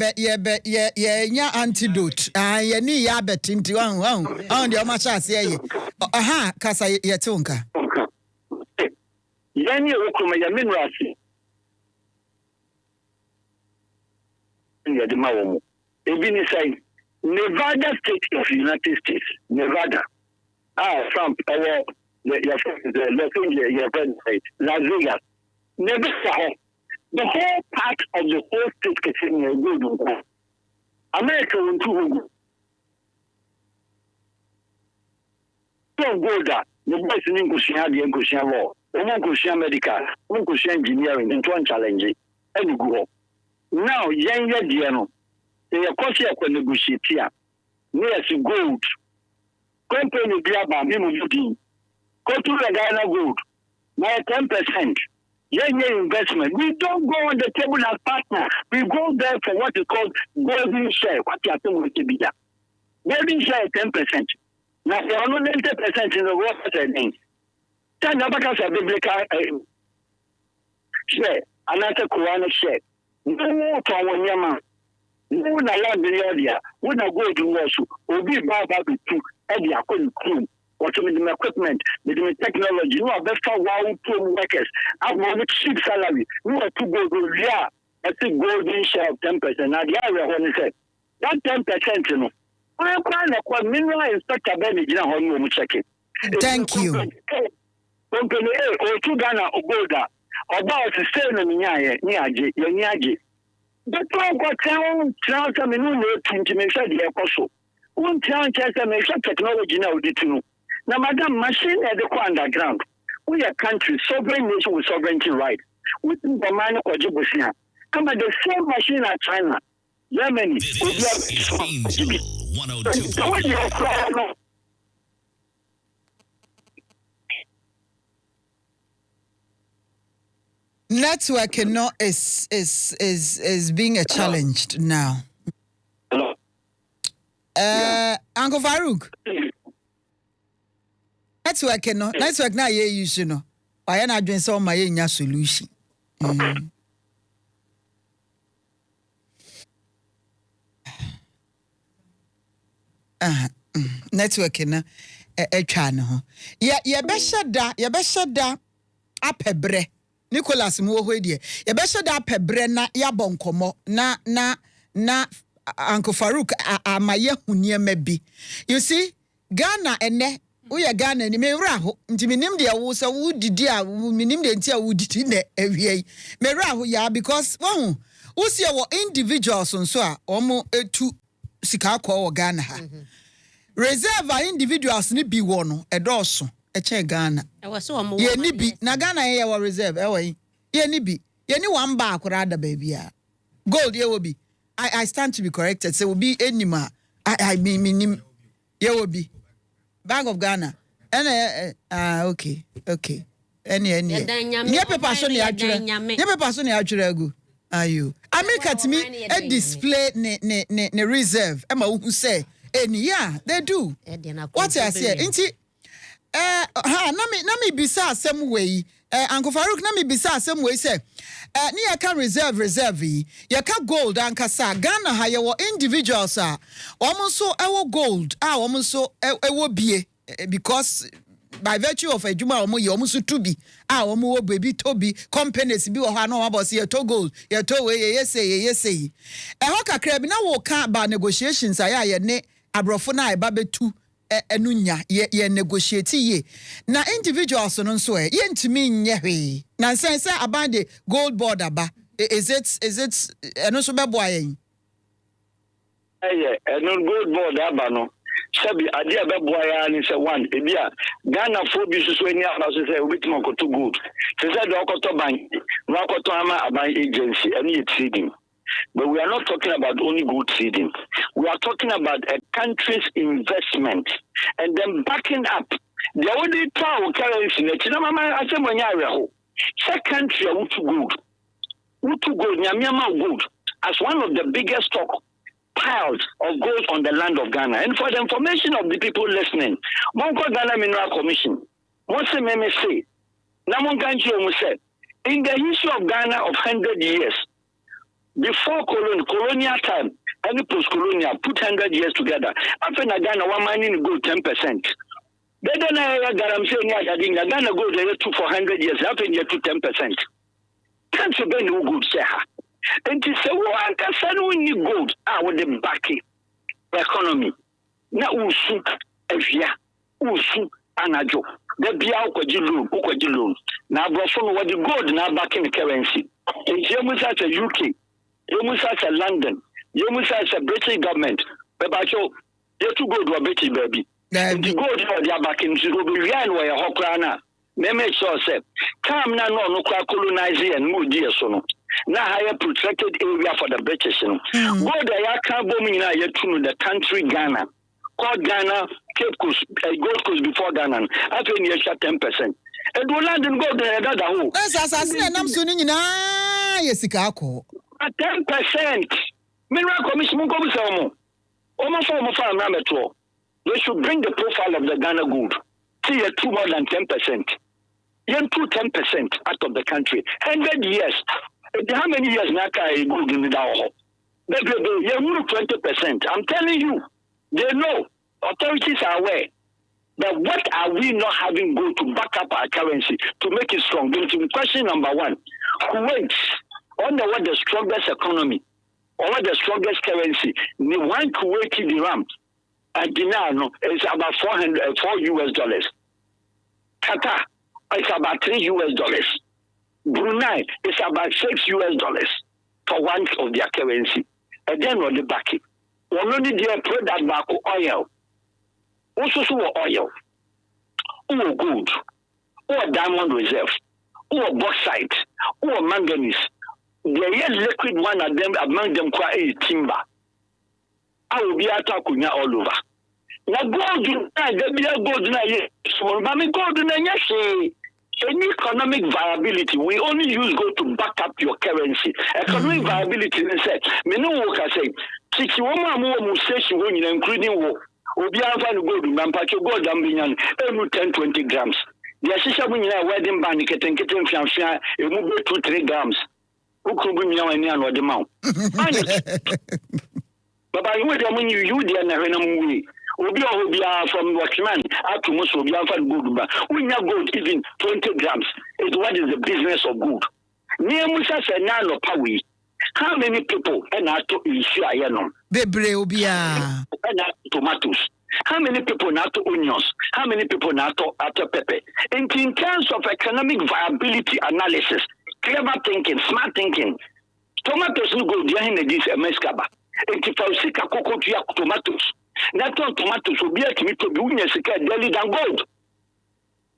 nya antidote ye ni ya betinti wan de oma cha say ye kasa ye tonka yani okuma ya minerals ya de mawo ebi ni say Nevada State of United States, Nevada. Trump, the Las Vegas. Never saw the whole part of the whole state getting good. America went to don't go there. The best in English, the English law, English medical, English engineering, and one challenge. And go. Now, young Diano, they are cautious when negotiate here. Near to gold. Company Biaba, Mimudi. Go to the Ghana gold. Now 10%. Young investment. We don't go on the table as partner. We go there for what is called golden share. What you are going to be there. Golden share 10%. Now there are only 10% in the world thing. Then the back of biblical share. Another Quran share. No to our Yama. No na land in area. We na go to Wasu. Obi Baba be two. Eddie Akon crew. What with the equipment, with the technology, you are best for wow workers. I've won a cheap salary. You are to go to yeah. I think golden share of 10%. Now the area when he said that 10%, you know. I'm trying to call mineral inspector Benny, you know how you check it. Thank you. Company or two Ghana or Golda, about to stay in the but one got town, I mean, to make sure the apostle. One town just make sure technology now did to know. Now, Madam, machine at the underground. We are country, sovereign nation with sovereignty right. We think the man of Djibouti. Come at the same machine at China. Germany. This is Angel 102.9. Network is being a challenged now. Hello. Uncle Farouk. Network na ye use no. Why na adwen so my nya solution. Network na etwa ne ho. Ye be sheda apebre. Nicholas mu ho die. Ye be sheda apebre na ya bonkomo na Uncle Farouk amaye huniema bi. You see, Ghana ene Uya Ghana ni mewra ho nti minim de wo so wo didi a minim de nti a wo didi na awie mewra ho ya because wo see wo individuals nso a omo etu sika akọ wo Ghana ha reserve individuals ni bi wo no edoso eche Ghana ye ni bi na Ghana ye wo reserve ye ni bi ye ni one ba akora da ba bia gold ye wo bi I stand to be corrected say wo bi enima I minim ye wo bi Bank of Ghana. Okay. Any. Nye paper so ne atwere. Nye paper so ne atwere agu. Ayo. America to me a display ne reserve. Ema hu say any yeah, they do. What I say? Inti na me bisa asem we. Uncle Farouk na me bisa asem we say ni ya kan reserve yi ya ka gold ankasa Ghana ha ye wo individuals a omo so ewo gold a omo so ewo bie because by virtue of adwuma omo ye omo so to bi a omo wo baby to bi companies bi wo ha na omo boss ye to gold ye to we ye say e ho kakra bi na wo ka ba negotiations aya ye ne abrofo na e ba betu enunya ye negotiate ye na individuals no so ye ntimi nye hwe na sense abande gold board aba is it eno so bebo ayen eno gold board aba no sabi ade bebo aya ni say one ebia Ghana fo bi so eni aba so say obitima koto gold se say do okoto bank no okoto ama aban agency any trading. But we are not talking about only gold seeding. We are talking about a country's investment and then backing up. The only power currency, country Nyamiama gold as one of the biggest piles of gold on the land of Ghana. And for the information of the people listening, Monko Ghana Mineral Commission, what's the meme say? In the history of Ghana of 100 years, before colonial time, and post-colonial, put 100 years together. After Ghana, one mining gold 10%. Then I'm saying Ghana gold 2 for 100 years. After year to 10%. Can't you be no good, sir? And to say, well, I need gold. With the backing economy. Now, Usu, Evia, Usu, Anajo. The Bia loan. Now, what the gold now backing the currency. And here we such a UK. You must have a London. You must have a British government. But you to go to a British baby. And to go to their back in Zero, we ran where a Hokrana. Make sure, say, come now, no colonizing and move dear son. Now, higher protected area for the British. Go there, I can't booming now, yet to the country Ghana. Called Ghana, Cape Coast, Gold Coast before Ghana. After you shut 10%. And we London go there, that's a whole. And I'm soon in Yesicako. 10%. Mineral Commission they should bring the profile of the Ghana gold. See, two more than 10%. Yen 10% out of the country. 100 years. How many years now can gold in the Dow? They 20%. I'm telling you, they know. Authorities are aware. But what are we not having gold to back up our currency to make it strong? Question number one. Kuwait. Under what the strongest economy or what the strongest currency, the one Kuwaiti dirham dinar is about $4 US. Qatar it's about $3. Brunei is about $6 for one of their currency. And then on the back, one only their product back oil. Also oil, or gold, or diamond reserve, or bauxite, or manganese. The liquid one of them among them quite timber. I will be attacking all over. Now gold, there be a gold now. So, but me gold na yes. Any economic viability, we only use gold to back up your currency. Economic viability, they say, me no work I say. 61 more station when you including war. Obi anfa no gold mampacho gold ambinyan enu 10-20 grams. The assistant when you wedding band keten fianfia emu be 2-3 grams. Ukubu mi awani an ode maw. Baba you dey when you dey na hwenam wi. Obi from Watchman out to most Obi anfa gold ba. Unya gold even 20 grams. Is what is the business of gold. Near Musa say na no pawi. How many people and I to issue ayenom? Bebre obia. Tomatoes. How many people now to onions? How many people now to pepper? In terms of economic viability analysis, clever thinking, smart thinking, tomatoes no go behind this meskaba. And if I see a cocoa to tomatoes, that tomatoes will be a to me to be unyasika daily than gold.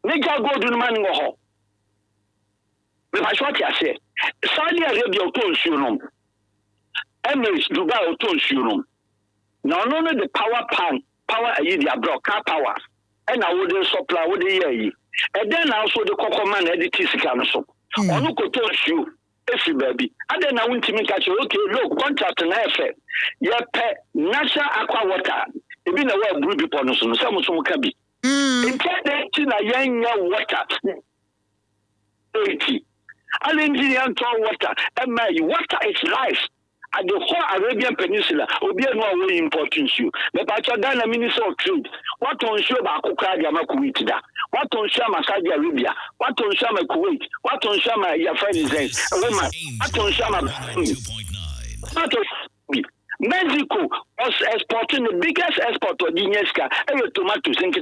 Nega gold in man go. But what I say, Saudi Arabia auto showroom, Emirates Dubai auto showroom. Now, only the power idea brought car power, and I would supply with the year. And then also the cocoa man edit council. On who could tell you, if you baby. And then I want to make catch okay, look, contract and affair. Your pet, natural aqua water. If you know what group upon us, some can be. In a young water. 80. I'll engineer water, and my water is life. At the whole Arabian Peninsula, Obi no way important you. But I Ghana Minister of Trade. What on show about Kuwait Kuwait da? What on show Saudi Arabia? What on show Kuwait? What on show your friend is a woman? What on show Mexico was exporting the biggest export of Dineska. Tomatoes and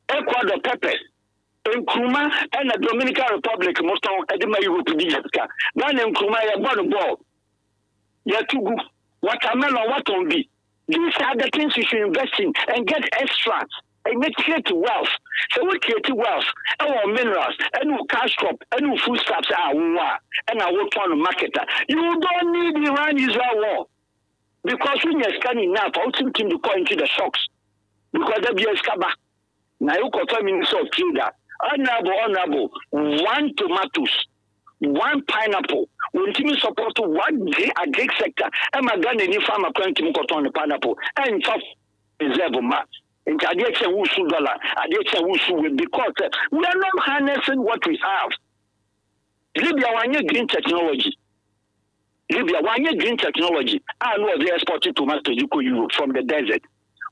Ecuador pepper. In Kuma and the Dominican Republic, most of the Europe to Dineska. Then in Kuma, you bought a ball. You have to go. Watermelon, what on be? These are the things you should invest in and get extra and make creative wealth. So we create wealth, our minerals, and cash crop, and foodstuffs are war, and I work on the market. You don't need Iran-Israel war. Because when you're scanning now, I want him to go into the shocks. Because they'll be a scabba. Now you confirm Minister of Trade. Honorable, 1 tomatoes, 1 pineapple. When you support one agri sector, I'm a gun any farmer going to cut on the pineapple and top reserve match. In Kadiacha Wusu dollar, Adiacha Wusu because we are not harnessing what we have. Libya one year green technology. Libya 1 year green technology. I know they exported tomato to Europe from the desert.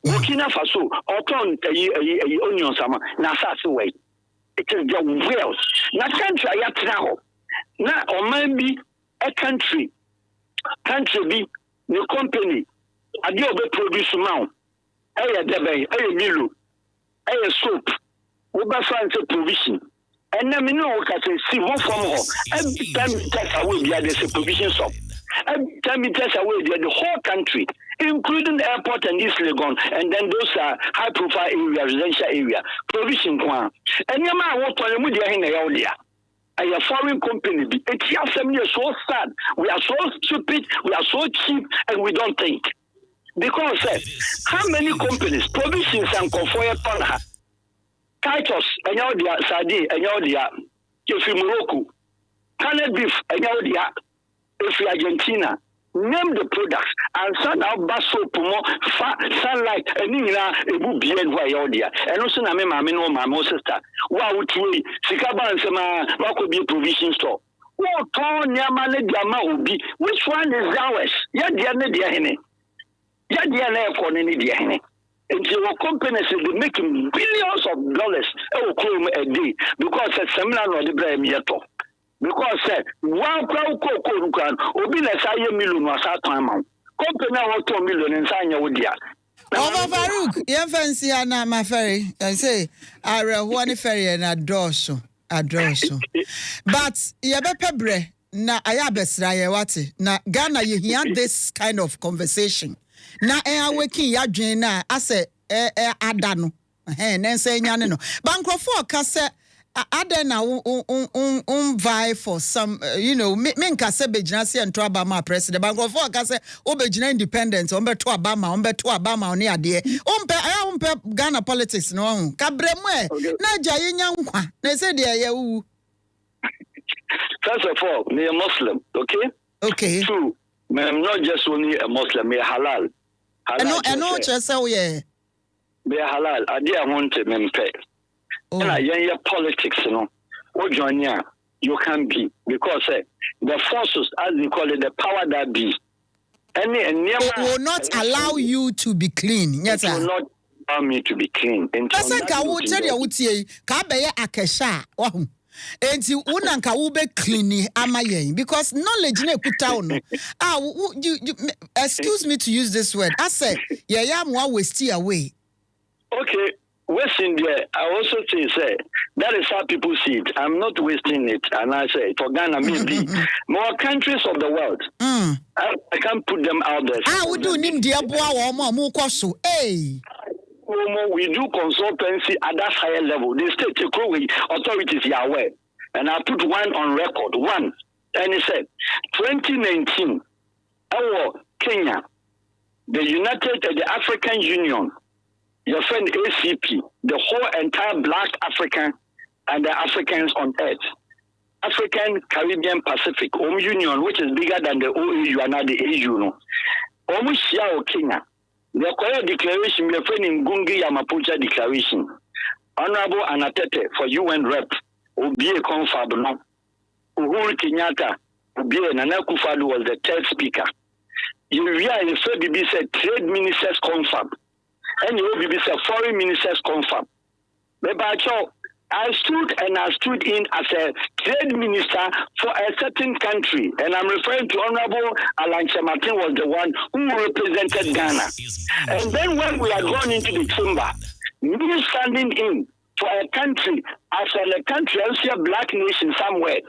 Burkina Faso, or turn onion summer, Nasa's way. It is the wealth. Now, country I have now. Now, or maybe a country be the company. I do produce now. A debe, a milu, a soap. We buy fancy provision. And then we know what I say. See one from home. Every time we take away, there's a provision shop. Every time we take away, the whole country, including the airport and East Legon, and then those are high-profile area, residential area, provision one. And you might want to move in the area. A foreign company, it's so sad. We are so stupid, we are so cheap, and we don't think. Because how many companies, provisions and confoy on Titus, and all the Sadi, and all the if you Morocco, canned beef, and all the if you Argentina, name the products, and send out basso, pomo, sunlight, and a book behind why all there. And also, I mean, my sister, wow, truly, Sikaba and Sama, what could be a provision store? What torn Yamane Yama will be? Which one is ours? Yet the other day, yet the other for any day. And your companies will be making billions of dollars a day because it's similar to the brand yet. Because one crowd cocoa can or be less $1 million was our time. Company $2 million in Sanya Wodia. Over Farouk, your fancy Anna, my ferry. I say, I one ferry and a dorsal. But Yabepebre, na Ayabesra, Yawati, na Ghana, you hear this kind of conversation. Na waking Yadrina, I say, Adano, and then say, Yanino. Bankrofo, Cassa. Adena vie for some, men kase bejinasi and to Obama president. Bank of kase obejina independence. Ombe to Obama oni adie. Umpe Ghana politics no. Kabremwe na jayinya nkwa. Na say de ye wu. First of all, me a Muslim, okay? Okay. Two, I'm not just only a Muslim, me a halal. I know chese we. Me a halal. Adi I want to mempe. And politics, what you can be because the forces, as we call it, the power that be, it will not allow you to be clean. Yes, it will not allow me to be clean. That's like I will tell you what you kabe akesha. And you unanka ube clean amaye because knowledge ne kutauno. You excuse me to use this word. I say yeah mwa waste away. Okay. Wasting there, I also say that is how people see it. I'm not wasting it, and I say for Ghana, maybe more countries of the world. I can't put them out there. We do nim diabwa or hey. We do consultancy at that higher level. The state authorities are aware, and I put one on record. One, and he said, 2019, our Kenya, the African Union. Your friend ACP, the whole entire black African and the Africans on earth, African, Caribbean, Pacific, Union, which is bigger than the OAU and now the AU, no. Shia Kenya, the Korea Declaration, your friend in Gungi Yamapucha Declaration, Honorable Anatete for UN Rep, Obie Confab, no. Uhuru Kenyatta, Obie Nana Akufo-Addo was the third speaker. You realize the third BB said Trade Ministers Confab. And you will be a foreign ministers confirm. But I stood in as a trade minister for a certain country, and I'm referring to Honorable Alan Martin was the one who represented Ghana. And then when we are going into the chamber, me standing in for a country as a country, a black nation somewhere.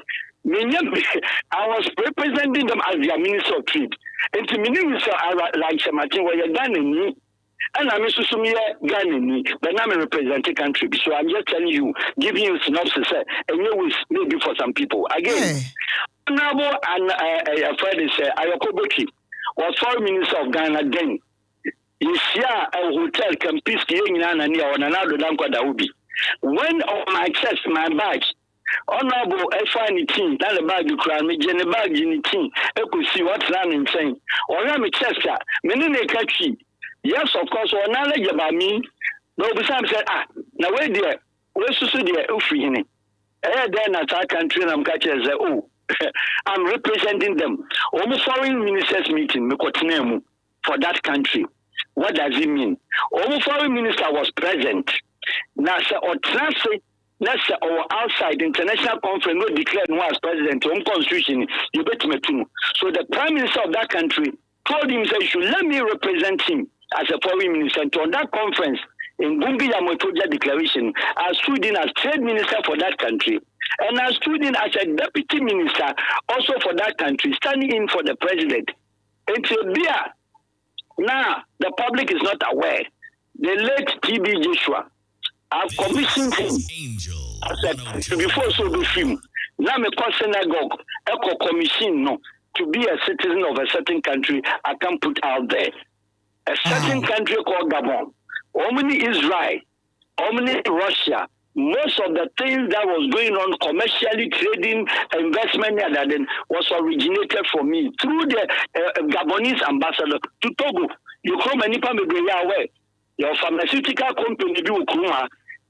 I was representing them as their minister of trade. And to Minister Alan Martin was a Ghanaian. And I'm Ghana, but I'm representing country. So I'm just telling you, giving you a synopsis, and maybe for some people. Again, Honorable and a friend is Ayoko was foreign minister of Ghana then. You see a hotel can peace in Anania on another Danko Daubi. When on my chest, my badge, Honorable FNT, that the bag you cry me, Jenny bag in the team, I could see what's running saying. Or I'm a chester, many catchy. Yes, of course, or knowledge about me. No, besides, said, now wait there. Where's the city? Then at our country, and I'm catching as I'm representing them. Almost foreign ministers meeting, for that country. What does it mean? Almost foreign minister was present. Now, or translate. Let's say our outside international conference no declared no as president, home constitution, you bet me too. So the prime minister of that country told him, say, you should let me represent him as a foreign minister. And on that conference, in Gungi Yamotoja declaration, I stood in as trade minister for that country. And I stood in as a deputy minister also for that country, standing in for the president. Until there, now the public is not aware. The late TB Joshua, I've commissioned him before so the film. Now me call synagogue, echo commission no to be a citizen of a certain country. I can put out there a certain country called Gabon, only Israel, only Russia. Most of the things that was going on commercially, trading, investment, was originated for me through the Gabonese ambassador to Togo. You come and away. Your pharmaceutical company do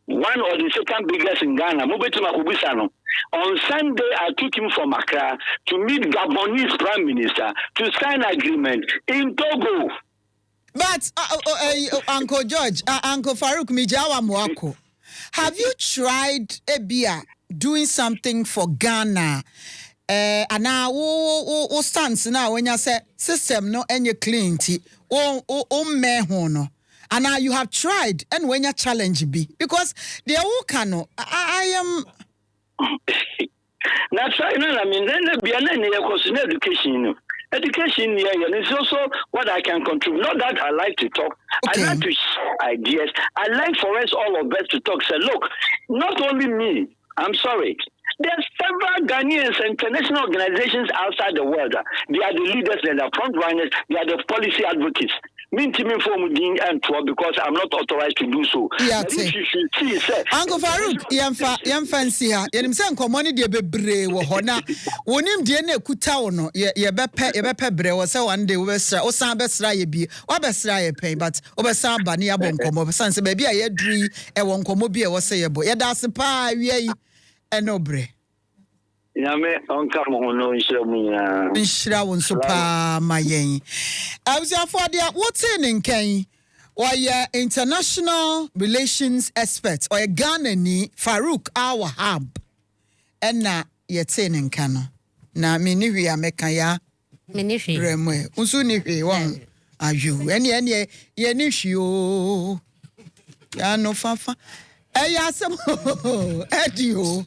one of the second biggest in Ghana. On Sunday, I took him from Accra to meet Gabonese Prime Minister to sign agreement in Togo. But Uncle George, Uncle Farouk Mijawa Mwako, have you tried Ebia doing something for Ghana? And now, stands now when you say system no any clean tea, mehono. And now you have tried and when your challenge be because the Okano, I am. That's right. No, I mean, then be an education. Education, and it's also what I can contribute. Not that I like to talk. Okay. I like to share ideas. I like for us, all of us, to talk. Say, look, not only me. I'm sorry. There's several Ghanaians and international organizations outside the world. They are the leaders, they are the front runners, they are the policy advocates. Because I'm not authorized to do so. Yeah, you should see, sir. Uncle Farouk, yam fancy her. Yenim say nkomoni de bebre wo ho na. Wonim de na ekuta wo no. Ye bepe bre wo say one day wo besra. O san besra ye bi. O besra ye pen but o besan ba ne yabo nkomo. Besan se ba bi a ye duri e wo nkomo bi e wo say ye bo. Ye da ase pa awie yi enobre. Yame onka mo no Nshira won so pa mayen. Awusia for dia what's in nkan or international relations expert or Ghana ni Farouk Awahab enna yete nkan no na me ni hwe ameka ya me ni hwe remwe unsu ni hwe won ayu ene ye ni hwe o ya no fafa ya asem edi o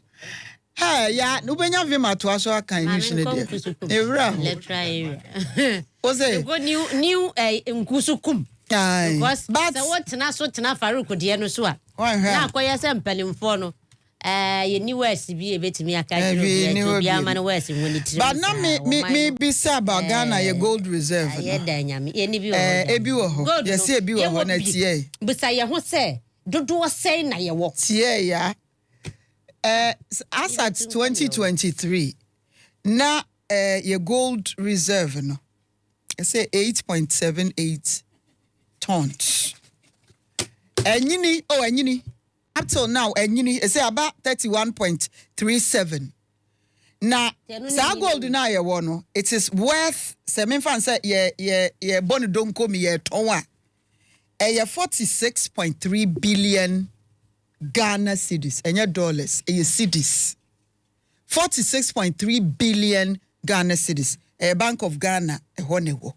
hey, yeah, no benya vima to aso aka mission there. Ewra. Let's try. What's it? Go new nkusukum. Because so what na so tena Farouk de no so a. Na akoya se mpalimfo no. Ye ni west bi e betimi aka kiro bi ama no west woni tiri. But na me bisa about Ghana ye gold reserve. Ye da nyame. Ye ni bi wo. Ebi wo ho. Ye se ebi wo ho na tie. Bisa ye ho se dodo sei na ye wo. Tie ya. As at 2023, na your gold reserve no, I say 8.78 tons. Enyini, up till now, enyini, I say about 31.37. Na, sa gold na ye wono, it is worth. Se me fan say ye bonu donko mi ye tonwa. 46.3 billion. Ghana cedis, and your dollars, and your cedis. 46.3 billion Ghana cedis. A Bank of Ghana, a honewo.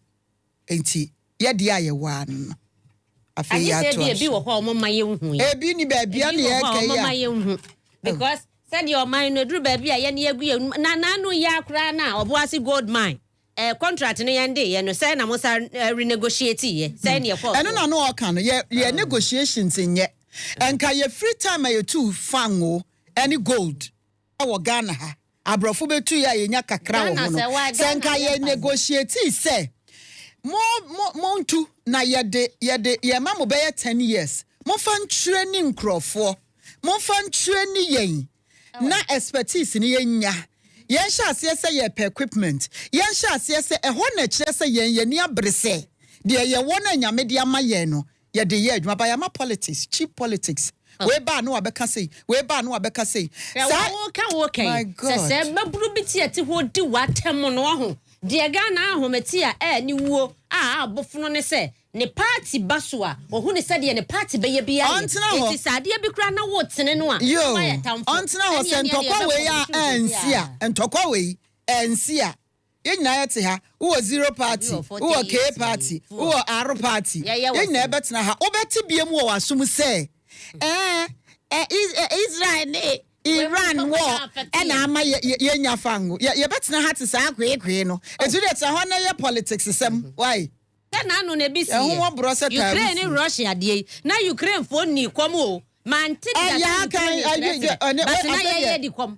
Ain't he? Yadia, one. I feel ya to be a home, my young. A beanie baby, because said your mind, no drew baby, and ye agree. Nano yakra now, or was it gold mine? A contract in the end, and say, I must renegotiate ye. Send your phone. I don't know, can ye negotiations in yet. And can you free time you two fango any gold? Our Ghana ha. Abrofo betu ya yenya kakra wo no. Sen ka ye negotiate say. Montu na ye ma mo be 10 years. Mo fan training crofo. Mo fan training yen. Na expertise ni yenya. Yen sha ase say ye per equipment. Yen sha ase say e ho na kire say yen ni abrese. De ye wona nyame de ama yen no. Yeah, the year, my bayama politics, cheap politics. We ba no abeka say. We ba no abeka say. Okay. My God. Say maburu biti ati ho di watem no ho. De Ghana ahometia ni wo abofuno ne say ne party basua ohu ne say de ne party beye bia. It is ade bi kra na wo tene no a. Yo. Ontena ho se ntokwa we ya ensia. Ntokwa we ensia. Yenya yete ha wo zero party wo K party wo R party yenya betena ha obeti biem wo asum say Israel Iran war and ama yenya fango ye betena ha te sa kwekwe no etu de ta ho na ye politics sem why na no na bisi Ukraine and Russia dey na Ukraine phone ni komo Manti ya kan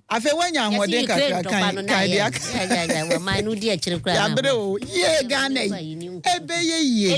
afe wanya hode kakra kan dia ya manu dia chire kra ya bre o ye Ghana ebe ye